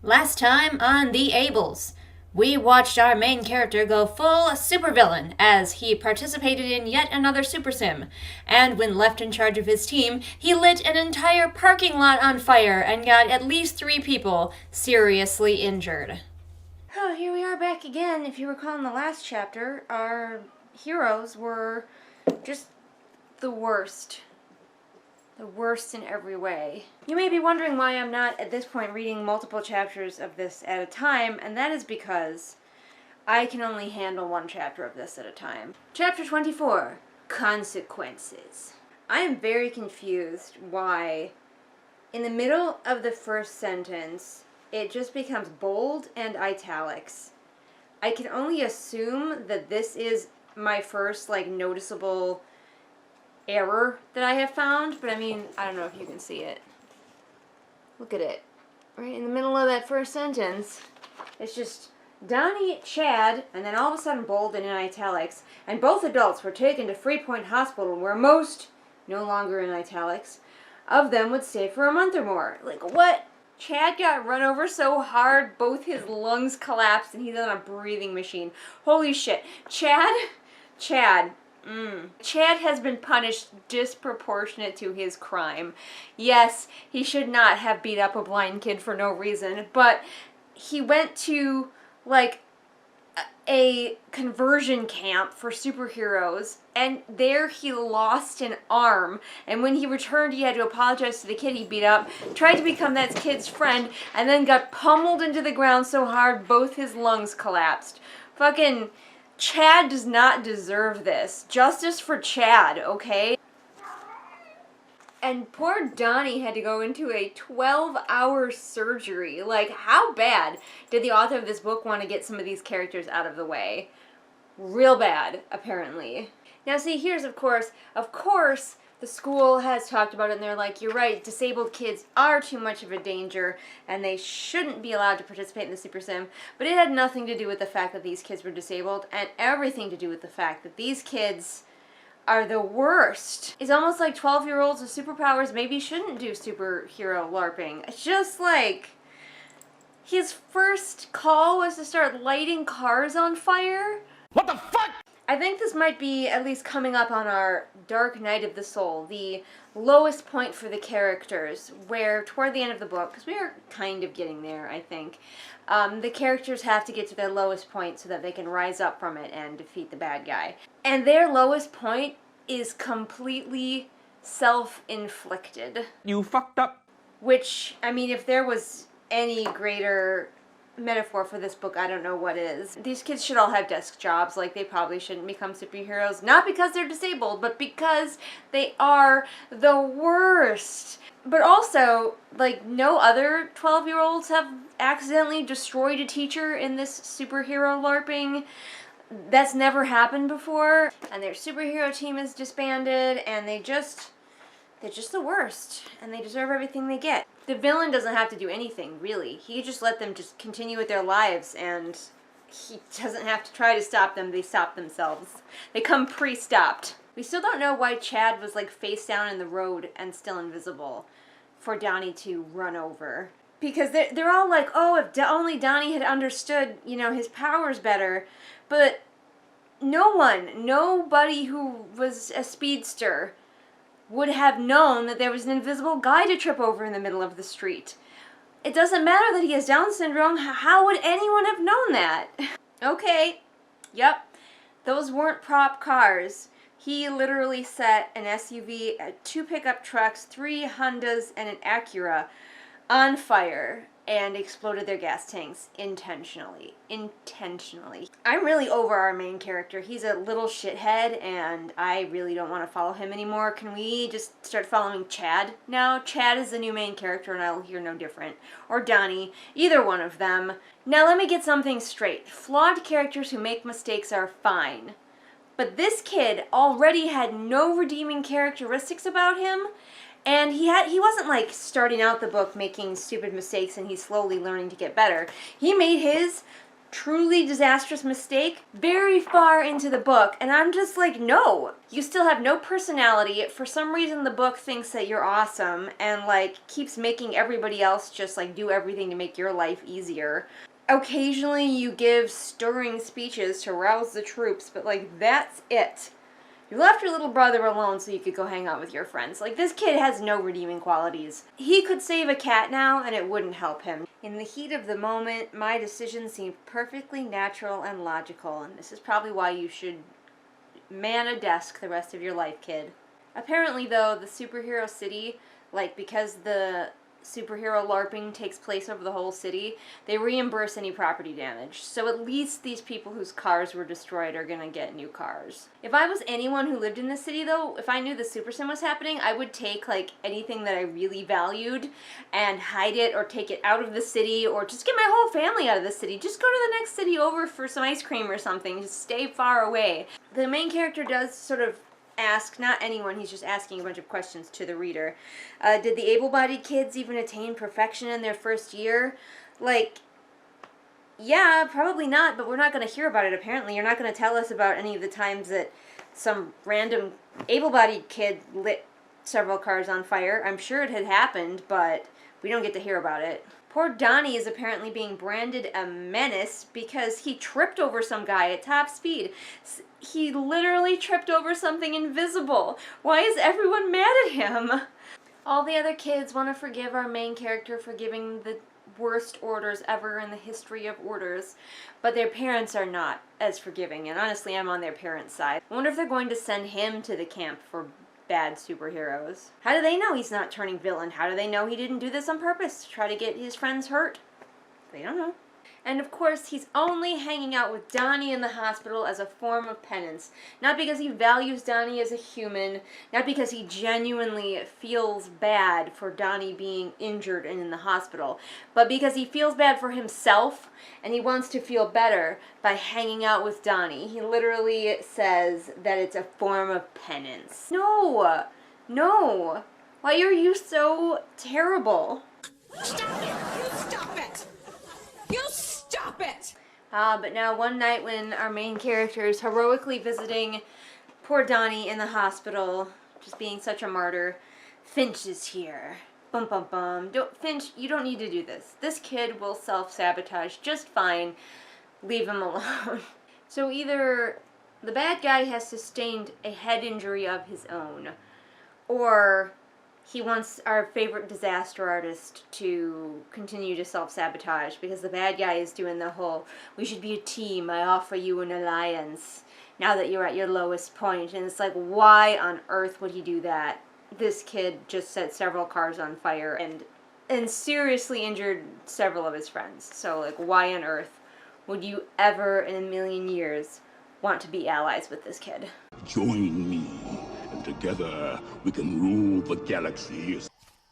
Last time on The Ables, we watched our main character go full supervillain as he participated in yet another super sim, and when left in charge of his team, he lit an entire parking lot on fire and got at least 3 people seriously injured. Oh, here we are back again. If you recall in the last chapter, our heroes were just the worst. The worst in every way. You may be wondering why I'm not, at this point, reading multiple chapters of this at a time, and that is because I can only handle one chapter of this at a time. Chapter 24, Consequences. I am very confused why, in the middle of the first sentence, it just becomes bold and italics. I can only assume that this is my first, noticeable error that I have found, but I mean, I don't know if you can see it. Look at it. Right in the middle of that first sentence, it's just Donnie, Chad, and then all of a sudden bold and in italics, and both adults were taken to Freepoint Hospital where most, no longer in italics, of them would stay for a month or more. Like, what? Chad got run over so hard, both his lungs collapsed, and he's on a breathing machine. Holy shit. Chad has been punished disproportionate to his crime. Yes, he should not have beat up a blind kid for no reason, but he went to, a conversion camp for superheroes, and there he lost an arm, and when he returned he had to apologize to the kid he beat up, tried to become that kid's friend, and then got pummeled into the ground so hard both his lungs collapsed. Fucking Chad does not deserve this. Justice for Chad, okay? And poor Donnie had to go into a 12-hour surgery. Like, how bad did the author of this book want to get some of these characters out of the way? Real bad, apparently. Now see, here's of course, the school has talked about it, and they're like, you're right, disabled kids are too much of a danger, and they shouldn't be allowed to participate in the Super Sim, but it had nothing to do with the fact that these kids were disabled, and everything to do with the fact that these kids are the worst. It's almost like 12-year-olds with superpowers maybe shouldn't do superhero LARPing. It's just like, his first call was to start lighting cars on fire. What the fuck? I think this might be at least coming up on our Dark Night of the Soul, the lowest point for the characters, where toward the end of the book, because we are kind of getting there, I think, the characters have to get to their lowest point so that they can rise up from it and defeat the bad guy. And their lowest point is completely self-inflicted. You fucked up. Which, I mean, if there was any greater metaphor for this book, I don't know what is. These kids should all have desk jobs. Like, they probably shouldn't become superheroes. Not because they're disabled, but because they are the worst. But also, no other 12-year-olds have accidentally destroyed a teacher in this superhero LARPing. That's never happened before. And their superhero team is disbanded, and they're just the worst, and they deserve everything they get. The villain doesn't have to do anything, really. He just let them just continue with their lives, and he doesn't have to try to stop them. They stop themselves. They come pre-stopped. We still don't know why Chad was, face down in the road and still invisible for Donnie to run over. Because they're all like, oh, if only Donnie had understood, his powers better. But nobody who was a speedster would have known that there was an invisible guy to trip over in the middle of the street. It doesn't matter that he has Down syndrome. How would anyone have known that? Okay, yep, those weren't prop cars. He literally set an SUV, 2 pickup trucks, 3 Hondas, and an Acura on fire and exploded their gas tanks intentionally. I'm really over our main character. He's a little shithead, and I really don't want to follow him anymore. Can we just start following Chad now? Chad is the new main character, and I will hear no different. Or Donnie. Either one of them. Now let me get something straight. Flawed characters who make mistakes are fine. But this kid already had no redeeming characteristics about him, and he wasn't starting out the book making stupid mistakes and he's slowly learning to get better. He made his truly disastrous mistake very far into the book, and I'm just like, no. You still have no personality. For some reason, the book thinks that you're awesome and, like, keeps making everybody else just, like, do everything to make your life easier. Occasionally, you give stirring speeches to rouse the troops, but, like, that's it. You left your little brother alone so you could go hang out with your friends. Like, this kid has no redeeming qualities. He could save a cat now, and it wouldn't help him. In the heat of the moment, my decision seemed perfectly natural and logical, and this is probably why you should man a desk the rest of your life, kid. Apparently, though, the superhero city, like, because the superhero LARPing takes place over the whole city, they reimburse any property damage. So at least these people whose cars were destroyed are gonna get new cars. If I was anyone who lived in the city, though, if I knew the Super Sim was happening, I would take, like, anything that I really valued and hide it or take it out of the city or just get my whole family out of the city. Just go to the next city over for some ice cream or something. Just stay far away. The main character does sort of ask, not anyone, he's just asking a bunch of questions to the reader. Did the able-bodied kids even attain perfection in their first year? Like, yeah, probably not, but we're not going to hear about it, apparently. You're not going to tell us about any of the times that some random able-bodied kid lit several cars on fire. I'm sure it had happened, but we don't get to hear about it. Poor Donnie is apparently being branded a menace because he tripped over some guy at top speed. He literally tripped over something invisible. Why is everyone mad at him? All the other kids want to forgive our main character for giving the worst orders ever in the history of orders, but their parents are not as forgiving, and honestly, I'm on their parents' side. I wonder if they're going to send him to the camp for bad superheroes. How do they know he's not turning villain? How do they know he didn't do this on purpose to try to get his friends hurt? They don't know. And of course, he's only hanging out with Donnie in the hospital as a form of penance. Not because he values Donnie as a human, not because he genuinely feels bad for Donnie being injured and in the hospital, but because he feels bad for himself and he wants to feel better by hanging out with Donnie. He literally says that it's a form of penance. No! No! Why are you so terrible? Stop it! You stop it! You stop it! But now one night when our main character is heroically visiting poor Donnie in the hospital, just being such a martyr, Finch is here. Bum bum bum. Finch, you don't need to do this. This kid will self-sabotage just fine. Leave him alone. So either the bad guy has sustained a head injury of his own, or he wants our favorite disaster artist to continue to self-sabotage because the bad guy is doing the whole, we should be a team, I offer you an alliance now that you're at your lowest point. And it's like, why on earth would he do that? This kid just set several cars on fire and seriously injured several of his friends. So, like, why on earth would you ever in a million years want to be allies with this kid? Join me, and together we can rule the galaxy.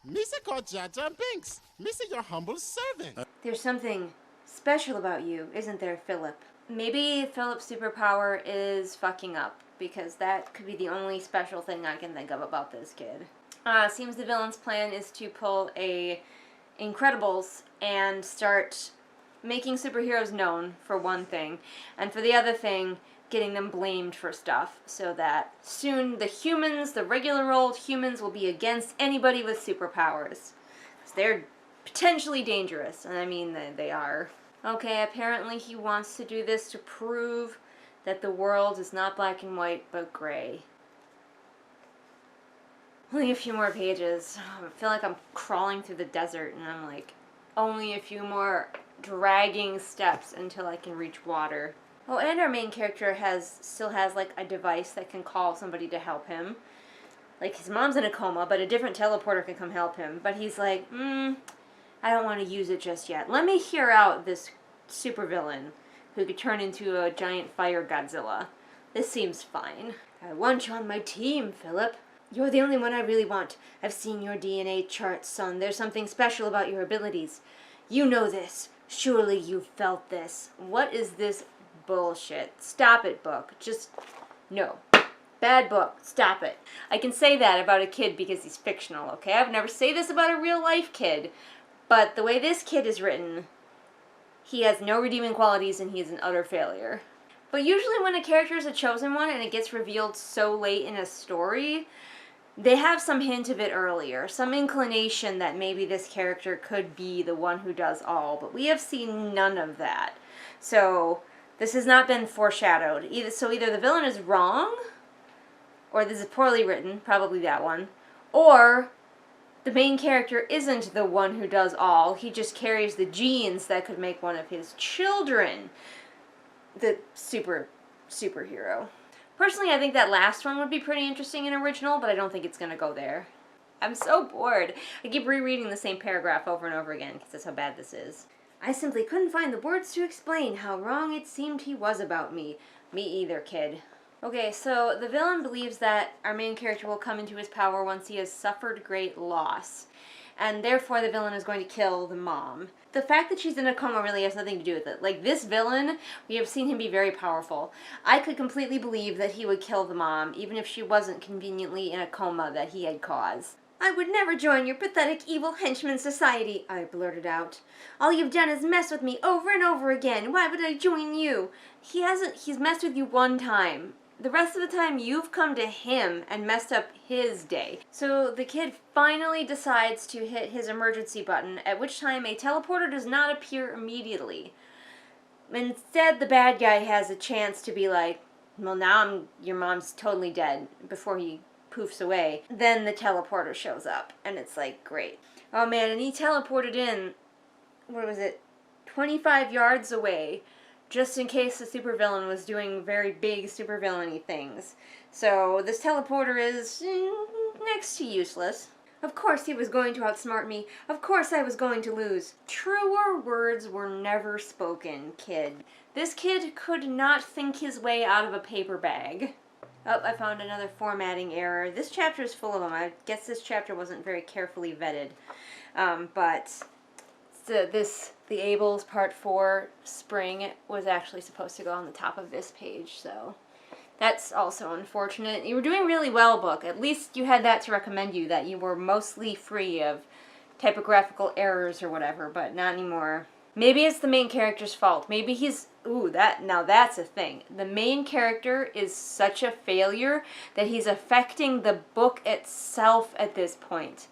Missa called Jar Jar Binks. Missa, your humble servant. There's something special about you, isn't there, Philip? Maybe Philip's superpower is fucking up, because that could be the only special thing I can think of about this kid. Seems the villain's plan is to pull a Incredibles and start making superheroes known, for one thing, and for the other thing, getting them blamed for stuff, so that soon the humans, the regular old humans, will be against anybody with superpowers. Because they're potentially dangerous, and I mean they are. Okay, apparently he wants to do this to prove that the world is not black and white, but gray. Only a few more pages. I feel like I'm crawling through the desert, and I'm like, only a few more dragging steps until I can reach water. Oh, and our main character still has like a device that can call somebody to help him. Like, his mom's in a coma, but a different teleporter can come help him. But he's like, I don't want to use it just yet. Let me hear out this supervillain who could turn into a giant fire Godzilla. This seems fine. I want you on my team, Philip. You're the only one I really want. I've seen your DNA chart, son. There's something special about your abilities. You know this. Surely you've felt this. What is this bullshit? Stop it, book. Just, no. Bad book. Stop it. I can say that about a kid because he's fictional, okay? I would never say this about a real life kid. But the way this kid is written, he has no redeeming qualities and he is an utter failure. But usually when a character is a chosen one and it gets revealed so late in a story, they have some hint of it earlier, some inclination that maybe this character could be the one who does all, but we have seen none of that. So this has not been foreshadowed. Either the villain is wrong, or this is poorly written, probably that one, or the main character isn't the one who does all, he just carries the genes that could make one of his children the superhero. Personally, I think that last one would be pretty interesting and original, but I don't think it's going to go there. I'm so bored. I keep rereading the same paragraph over and over again because that's how bad this is. I simply couldn't find the words to explain how wrong it seemed he was about me. Me either, kid. Okay, so the villain believes that our main character will come into his power once he has suffered great loss, and therefore the villain is going to kill the mom. The fact that she's in a coma really has nothing to do with it. Like, this villain, we have seen him be very powerful. I could completely believe that he would kill the mom, even if she wasn't conveniently in a coma that he had caused. I would never join your pathetic evil henchman society, I blurted out. All you've done is mess with me over and over again. Why would I join you? He's messed with you one time. The rest of the time, you've come to him and messed up his day. So the kid finally decides to hit his emergency button, at which time a teleporter does not appear immediately. Instead, the bad guy has a chance to be like, well, now your mom's totally dead, before he poofs away. Then the teleporter shows up, and it's like, great. Oh man, and he teleported in, 25 yards away, just in case the supervillain was doing very big supervillainy things. So this teleporter is next to useless. Of course he was going to outsmart me. Of course I was going to lose. Truer words were never spoken, kid. This kid could not think his way out of a paper bag. Oh, I found another formatting error. This chapter is full of them. I guess this chapter wasn't very carefully vetted. The Ables Part 4 Spring was actually supposed to go on the top of this page, so that's also unfortunate. You were doing really well, book. At least you had that to recommend you, that you were mostly free of typographical errors or whatever, but not anymore. Maybe it's the main character's fault. Maybe he's... now that's a thing. The main character is such a failure that he's affecting the book itself at this point,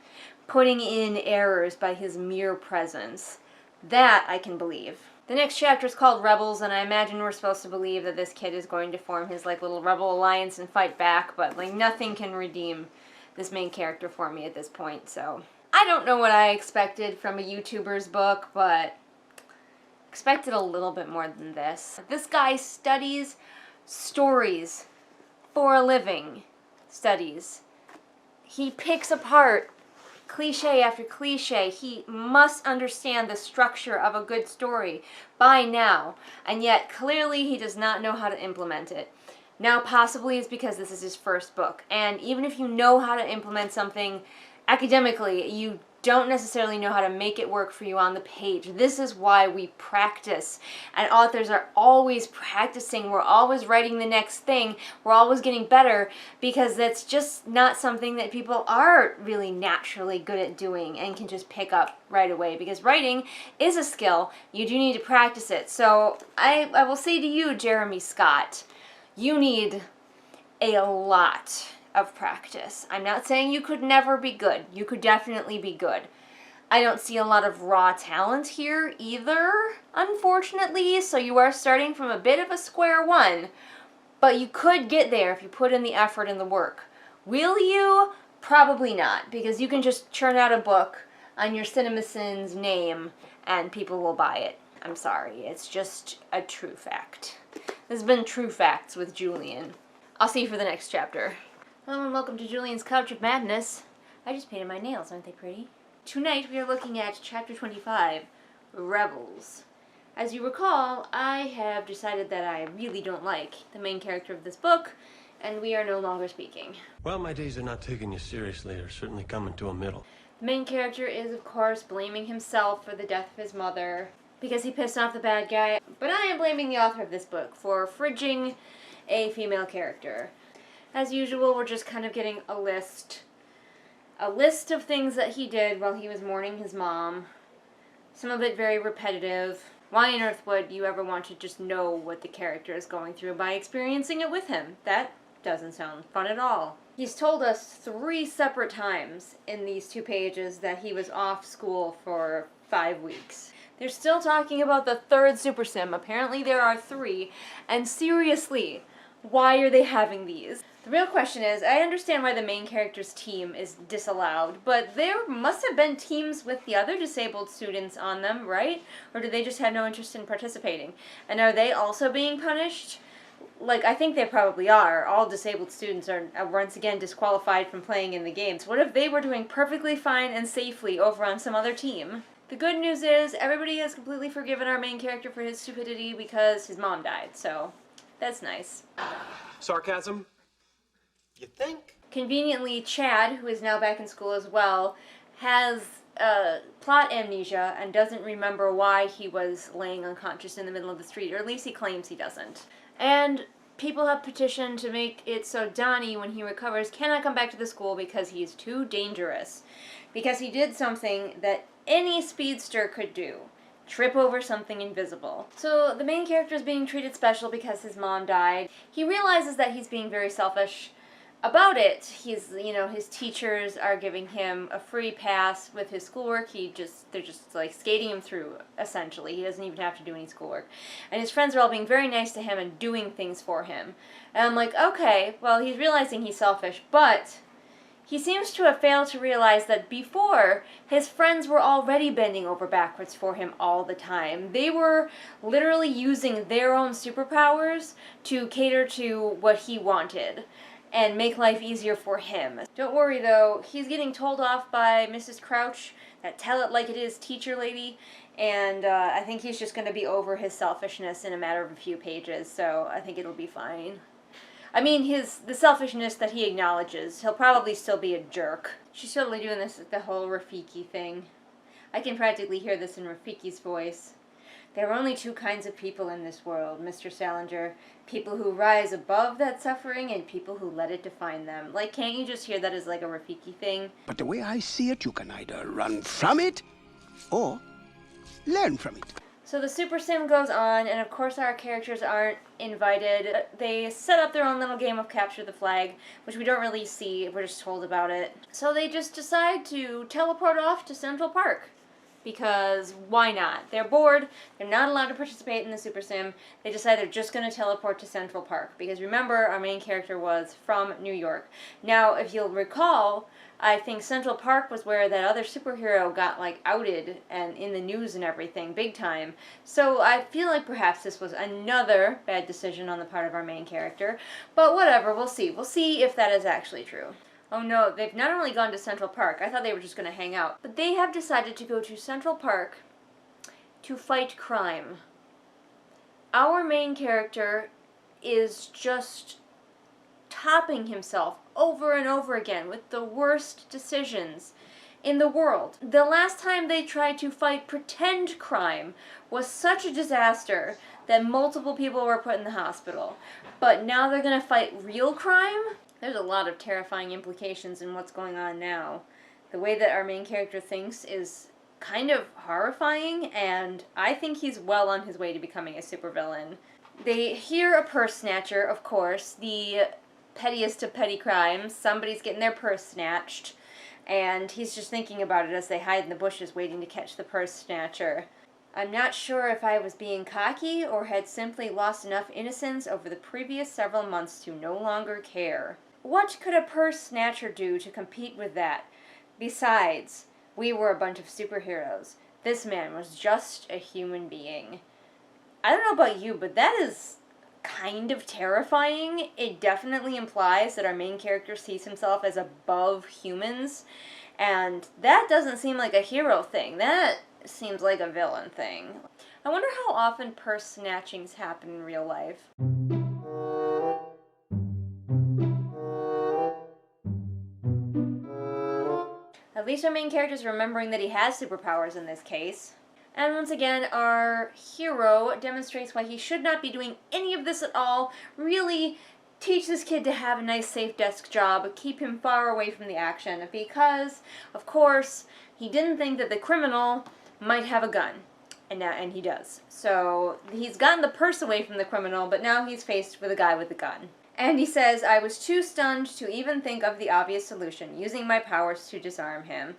putting in errors by his mere presence. That I can believe. The next chapter is called Rebels, and I imagine we're supposed to believe that this kid is going to form his little rebel alliance and fight back, but nothing can redeem this main character for me at this point, so I don't know what I expected from a YouTuber's book, but expected a little bit more than this. This guy studies stories for a living. He picks apart cliche after cliche. He must understand the structure of a good story by now, and yet clearly he does not know how to implement it. Now possibly it's because this is his first book, and even if you know how to implement something academically, you don't necessarily know how to make it work for you on the page. This is why we practice, and authors are always practicing. We're always writing the next thing. We're always getting better, because that's just not something that people are really naturally good at doing and can just pick up right away, because writing is a skill. You do need to practice it. So I will say to you, Jeremy Scott, you need a lot of practice. I'm not saying you could never be good. You could definitely be good. I don't see a lot of raw talent here either, unfortunately, so you are starting from a bit of a square one, but you could get there if you put in the effort and the work. Will you? Probably not, because you can just churn out a book on your CinemaSins name and people will buy it. I'm sorry, it's just a true fact. This has been True Facts with Julian. I'll see you for the next chapter. Hello and welcome to Julian's Couch of Madness. I just painted my nails, aren't they pretty? Tonight we are looking at Chapter 25, Rebels. As you recall, I have decided that I really don't like the main character of this book, and we are no longer speaking. Well, my days of not taking you seriously are certainly coming to a middle. The main character is, of course, blaming himself for the death of his mother, because he pissed off the bad guy, but I am blaming the author of this book for fridging a female character. As usual, we're just kind of getting a list of things that he did while he was mourning his mom. Some of it very repetitive. Why on earth would you ever want to just know what the character is going through by experiencing it with him? That doesn't sound fun at all. He's told us 3 separate times in these 2 pages that he was off school for 5 weeks. They're still talking about the 3rd Super Sim. Apparently there are 3. And seriously, why are they having these? The real question is, I understand why the main character's team is disallowed, but there must have been teams with the other disabled students on them, right? Or do they just have no interest in participating? And are they also being punished? Like, I think they probably are. All disabled students are once again disqualified from playing in the games. What if they were doing perfectly fine and safely over on some other team? The good news is, everybody has completely forgiven our main character for his stupidity because his mom died, so that's nice. Sarcasm? You think? Conveniently, Chad, who is now back in school as well, has plot amnesia and doesn't remember why he was laying unconscious in the middle of the street, or at least he claims he doesn't. And people have petitioned to make it so Donnie, when he recovers, cannot come back to the school because he's too dangerous. Because he did something that any speedster could do. Trip over something invisible. So the main character is being treated special because his mom died. He realizes that he's being very selfish about it. His teachers are giving him a free pass with his schoolwork. They're just like skating him through, essentially. He doesn't even have to do any schoolwork. And his friends are all being very nice to him and doing things for him. And I'm like, okay, well, he's realizing he's selfish, but he seems to have failed to realize that before, his friends were already bending over backwards for him all the time. They were literally using their own superpowers to cater to what he wanted and make life easier for him. Don't worry though, he's getting told off by Mrs. Crouch, that tell-it-like-it-is teacher lady, and I think he's just going to be over his selfishness in a matter of a few pages, so I think it'll be fine. I mean, the selfishness that he acknowledges, he'll probably still be a jerk. She's totally doing this with the whole Rafiki thing. I can practically hear this in Rafiki's voice. There are only 2 kinds of people in this world, Mr. Salinger. People who rise above that suffering and people who let it define them. Like, can't you just hear that as like a Rafiki thing? But the way I see it, you can either run from it or learn from it. So the Super Sim goes on, and of course our characters aren't invited. They set up their own little game of Capture the Flag, which we don't really see, we're just told about it. So they just decide to teleport off to Central Park. Because why not? They're bored, they're not allowed to participate in the Super Sim, they decide they're just going to teleport to Central Park. Because remember, our main character was from New York. Now, if you'll recall, I think Central Park was where that other superhero got, like, outed and in the news and everything, big time. So I feel like perhaps this was another bad decision on the part of our main character. But whatever, we'll see. We'll see if that is actually true. Oh no, they've not only gone to Central Park, I thought they were just going to hang out, but they have decided to go to Central Park to fight crime. Our main character is just topping himself over and over again with the worst decisions in the world. The last time they tried to fight pretend crime was such a disaster that multiple people were put in the hospital. But now they're going to fight real crime? There's a lot of terrifying implications in what's going on now. The way that our main character thinks is kind of horrifying, and I think he's well on his way to becoming a supervillain. They hear a purse snatcher, of course, the pettiest of petty crimes. Somebody's getting their purse snatched, and he's just thinking about it as they hide in the bushes waiting to catch the purse snatcher. I'm not sure if I was being cocky or had simply lost enough innocence over the previous several months to no longer care. What could a purse snatcher do to compete with that? Besides, we were a bunch of superheroes. This man was just a human being. I don't know about you, but that is kind of terrifying. It definitely implies that our main character sees himself as above humans, and that doesn't seem like a hero thing. That seems like a villain thing. I wonder how often purse snatchings happen in real life. At least our main character is remembering that he has superpowers in this case. And once again, our hero demonstrates why he should not be doing any of this at all. Really teach this kid to have a nice, safe desk job, keep him far away from the action, because, of course, he didn't think that the criminal might have a gun. And he does. So he's gotten the purse away from the criminal, but now he's faced with a guy with a gun. And he says, I was too stunned to even think of the obvious solution, using my powers to disarm him.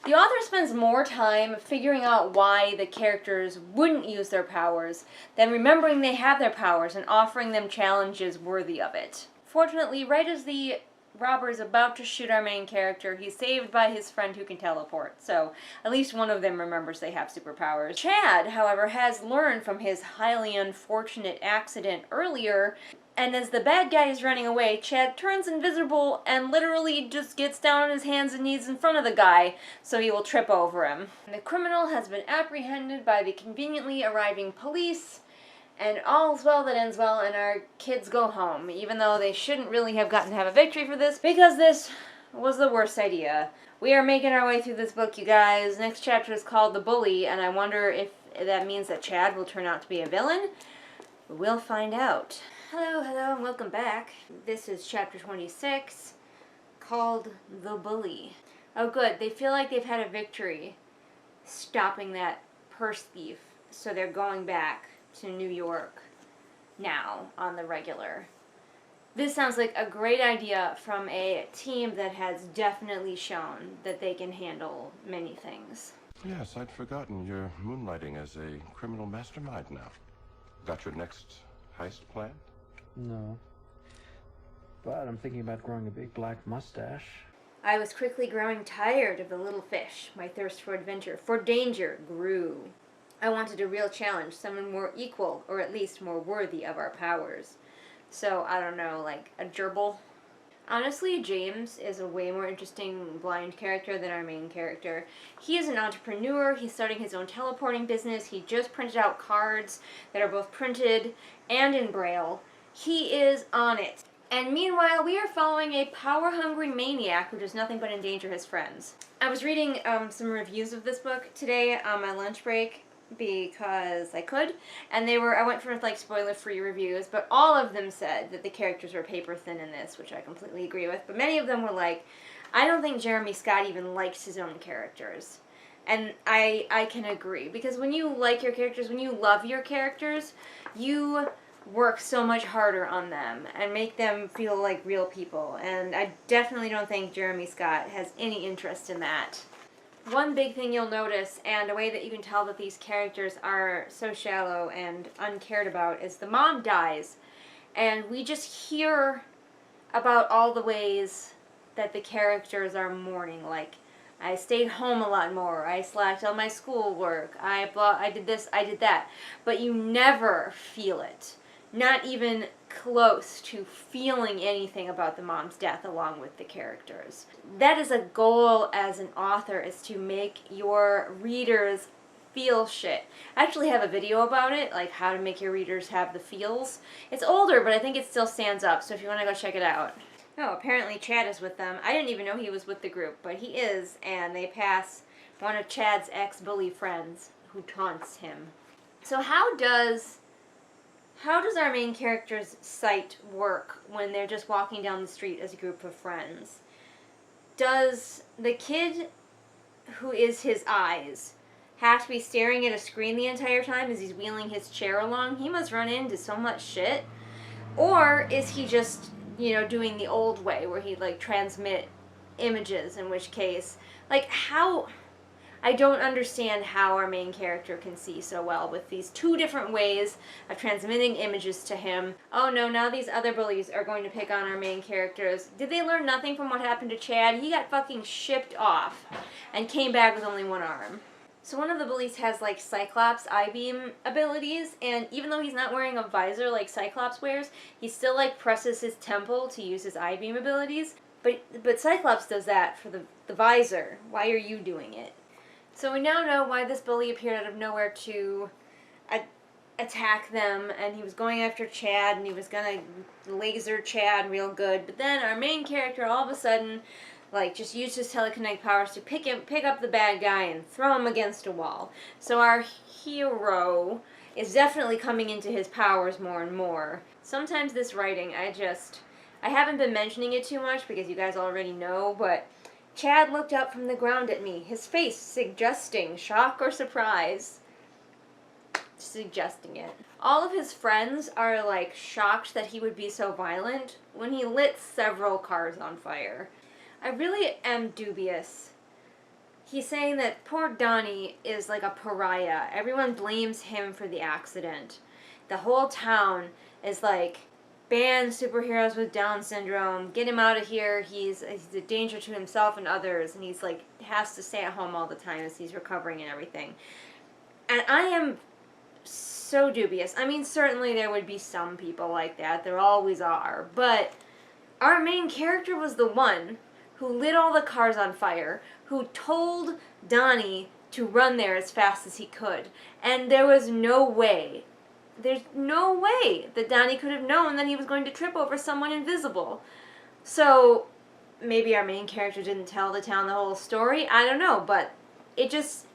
The author spends more time figuring out why the characters wouldn't use their powers than remembering they have their powers and offering them challenges worthy of it. Fortunately, right as the robber is about to shoot our main character, he's saved by his friend who can teleport, so at least one of them remembers they have superpowers. Chad, however, has learned from his highly unfortunate accident earlier, and as the bad guy is running away, Chad turns invisible and literally just gets down on his hands and knees in front of the guy so he will trip over him. The criminal has been apprehended by the conveniently arriving police, and all's well that ends well, and our kids go home, even though they shouldn't really have gotten to have a victory for this, because this was the worst idea. We are making our way through this book, you guys. Next chapter is called The Bully, and I wonder if that means that Chad will turn out to be a villain. We'll find out. Hello, and welcome back. This is chapter 26, called The Bully. Oh good, they feel like they've had a victory stopping that purse thief, so they're going back to New York now on the regular. This sounds like a great idea from a team that has definitely shown that they can handle many things. Yes, I'd forgotten you're moonlighting as a criminal mastermind now. Got your next heist planned? No. But I'm thinking about growing a big black mustache. I was quickly growing tired of the little fish. My thirst for adventure, for danger, grew. I wanted a real challenge, someone more equal, or at least more worthy of our powers. So, I don't know, like a gerbil? Honestly, James is a way more interesting blind character than our main character. He is an entrepreneur, he's starting his own teleporting business, he just printed out cards that are both printed and in Braille. He is on it. And meanwhile, we are following a power-hungry maniac who does nothing but endanger his friends. I was reading some reviews of this book today on my lunch break, because I could, and I went for like spoiler-free reviews, but all of them said that the characters were paper thin in this, which I completely agree with, but many of them were like, I don't think Jeremy Scott even likes his own characters. And I can agree, because when you like your characters, when you love your characters, you work so much harder on them and make them feel like real people, and I definitely don't think Jeremy Scott has any interest in that. One big thing you'll notice, and a way that you can tell that these characters are so shallow and uncared about, is the mom dies, and we just hear about all the ways that the characters are mourning, like, I stayed home a lot more, I slacked on my schoolwork, I did this, I did that, but you never feel it. Not even close to feeling anything about the mom's death along with the characters. That is a goal as an author, is to make your readers feel shit. I actually have a video about it, like how to make your readers have the feels. It's older, but I think it still stands up, so if you want to go check it out. Oh, apparently Chad is with them. I didn't even know he was with the group, but he is, and they pass one of Chad's ex-bully friends who taunts him. So how does our main character's sight work when they're just walking down the street as a group of friends? Does the kid who is his eyes have to be staring at a screen the entire time as he's wheeling his chair along? He must run into so much shit. Or is he just, doing the old way where he'd like transmit images, in which case, like how... I don't understand how our main character can see so well with these two different ways of transmitting images to him. Oh no, now these other bullies are going to pick on our main characters. Did they learn nothing from what happened to Chad? He got fucking shipped off and came back with only one arm. So one of the bullies has like Cyclops I-beam abilities, and even though he's not wearing a visor like Cyclops wears, he still like presses his temple to use his I-beam abilities. But Cyclops does that for the visor. Why are you doing it? So we now know why this bully appeared out of nowhere to attack them, and he was going after Chad, and he was gonna laser Chad real good, but then our main character all of a sudden, like, just used his telekinetic powers to pick up the bad guy and throw him against a wall. So our hero is definitely coming into his powers more and more. Sometimes this writing, I haven't been mentioning it too much because you guys already know, but Chad looked up from the ground at me, his face suggesting shock or surprise. suggesting it. All of his friends are like shocked that he would be so violent when he lit several cars on fire. I really am dubious. He's saying that poor Donnie is like a pariah. Everyone blames him for the accident. The whole town is like, ban superheroes with Down syndrome, get him out of here, he's a danger to himself and others, and he's like, has to stay at home all the time as he's recovering and everything. And I am so dubious. I mean, certainly there would be some people like that, there always are, but our main character was the one who lit all the cars on fire, who told Donnie to run there as fast as he could, and there was no way, there's no way that Donnie could have known that he was going to trip over someone invisible. So, maybe our main character didn't tell the town the whole story, I don't know, but it just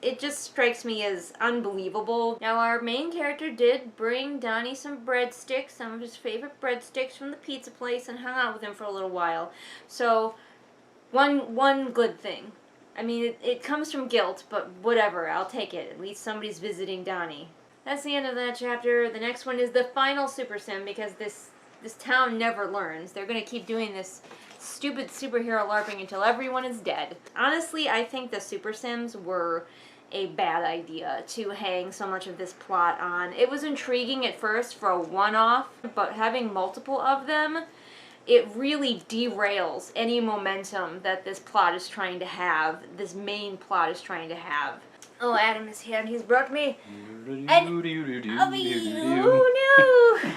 strikes me as unbelievable. Now, our main character did bring Donnie some breadsticks, some of his favorite breadsticks from the pizza place, and hung out with him for a little while. So, one good thing. I mean, it comes from guilt, but whatever, I'll take it. At least somebody's visiting Donnie. That's the end of that chapter. The next one is the final Super Sim, because this town never learns. They're going to keep doing this stupid superhero LARPing until everyone is dead. Honestly, I think the Super Sims were a bad idea to hang so much of this plot on. It was intriguing at first for a one-off, but having multiple of them, it really derails any momentum that this plot is trying to have, this main plot is trying to have. Oh, Adam is here and he's brought me an Avi. Oh no!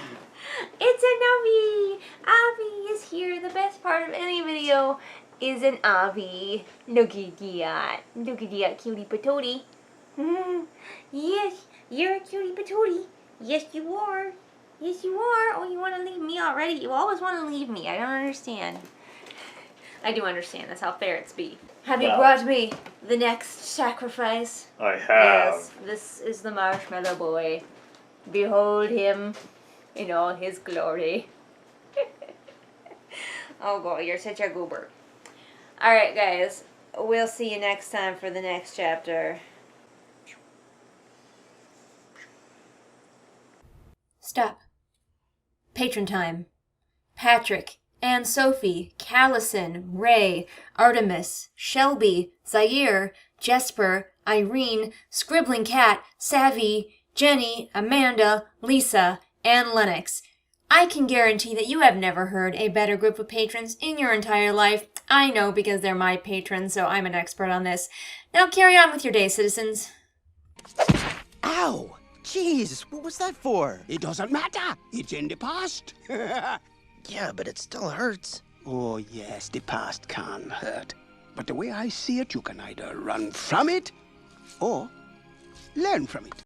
It's an Avi! Avi is here. The best part of any video is an Avi. Look at that. Look at that cutie patootie. Yes, you're a cutie patootie. Yes, you are. Yes, you are. Oh, you want to leave me already? You always want to leave me. I don't understand. I do understand. That's how ferrets be. Have you brought me the next sacrifice? I have. Yes, this is the Marshmallow Boy. Behold him in all his glory. Oh boy, you're such a goober. Alright guys, we'll see you next time for the next chapter. Stop. Patron time. Patrick, Anne Sophie, Callison, Ray, Artemis, Shelby, Zaire, Jesper, Irene, Scribbling Cat, Savvy, Jenny, Amanda, Lisa, and Lennox. I can guarantee that you have never heard a better group of patrons in your entire life. I know because they're my patrons, so I'm an expert on this. Now carry on with your day, citizens. Ow! Jeez, what was that for? It doesn't matter. It's in the past. Yeah, but it still hurts. Oh, yes, the past can hurt. But the way I see it, you can either run from it or learn from it.